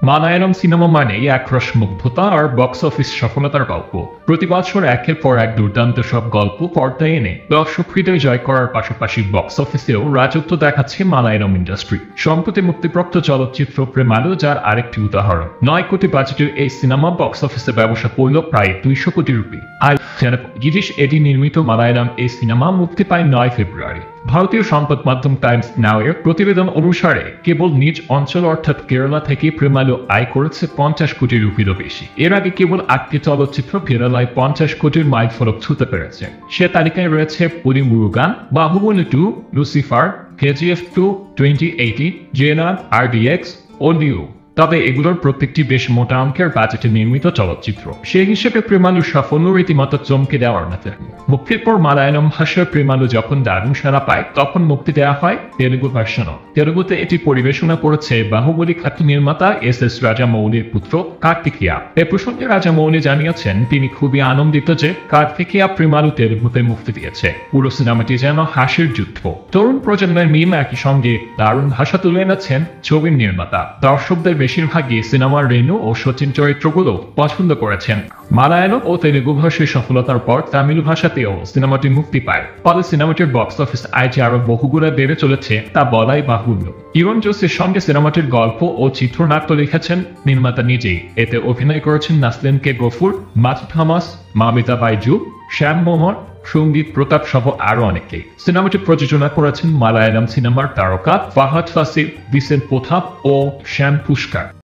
Malayalam cinema মানেই acres মুগ্ধতা আর box office সফলতার গল্প। প্রতি বছর একের পর এক দুর্দান্ত সব গল্প পর্দায় এনে দর্শক হৃদয় জয় করার পাশাপাশি বক্স অফিসেও রাজত্ব দেখাচ্ছে মালায়ালাম ইন্ডাস্ট্রি। সম্প্রতি মুক্তিপ্রাপ্ত চলচ্চিত্র প্রেমালু যার আরেকটি উদাহরণ। 9 কোটি বাজেটের এই সিনেমা বক্স অফিসে ব্যবসা করল প্রায় 200 কোটি রুপি। আর গিরিশ এডি নির্মিত মালায়ালাম এই সিনেমা মুক্তি পায় 9 ফেব্রুয়ারি। ভারতীয় সংবাদ মাধ্যম টাইমস নাও এর প্রতিবেদন অনুসারে কেবল নিজ অঞ্চল অর্থাৎ কেরালা থেকে প্রেমালু আয় করেছে 50 কোটি রুপিরও বেশি। এর আগে কেবল 8টি চলচ্চিত্র কেরালায় 50 কোটির মাইল ফলক ছুঁতে পেরেছে। সে তালিকায় রয়েছে পুরি মুরুগান, বাহুবলী 2, লুসিফার, কেজিএফ 2, 2018, জেনা, আরডিএক্স ও নিউ। তবে এগুলোর প্রত্যেকটি বেশ মোটা অঙ্কের বাজেটে নির্মিত চলচ্চিত্র। সেই হিসেবে প্রেমালুর সাফল্য রীতিমতো চমকে দেওয়ার মতো। মুক্তির পর মালায়ালাম ভাষার প্রেমালু যখন দারুণ সাড়া পায় তখন মুক্তি দেওয়া হয় তেলুগু ভার্সনও। তেলুগুতে এটি পরিবেশনা করেছে বাহুবলী খ্যাত নির্মাতা এস রাজামৌলির পুত্র কার্তিকেয়া। এ প্রসঙ্গে রাজামৌলি জানিয়েছেন তিনি খুবই আনন্দিত যে কার্তিকেয়া প্রেমালু তেলুগুতে মুক্তি দিয়েছে। পুরো সিনেমাটি যেন হাসির যুদ্ধ। তরুণ প্রজন্মের মিম একই সঙ্গে দারুণ ভাষা তুলে এনেছেন ছবির নির্মাতা। দর্শকদের বেশিরভাগই সিনেমার রেণু ও সচিন চরিত্রগুলো পছন্দ করেছেন। মালায়ালম ও তেলুগু ভাষার সফলতার পর তামিল ভাষাতেও সিনেমাটি মুক্তি পায়। ফলে সিনেমাটির বক্স অফিস আয় যে আরো বহুগুণে বেড়ে চলেছে তা বলাই বাহুল্য। কিরণ জোসের সঙ্গে সিনেমাটির গল্প ও চিত্রনাট্য লিখেছেন নির্মাতা নিজেই। এতে অভিনয় করেছেন নাসলিন কে গফুর, মাথু থমাস, মামিতা বাইজু, শ্যাম মোহন, সঙ্গীত প্রতাপ সহ আরো অনেকেই। সিনেমাটি প্রযোজনা করেছেন মালায়ালাম সিনেমার তারকা ফাহাদ ফাসিল, ভিসেন্ট প্রতাপ ও শ্যাম পুষ্কার।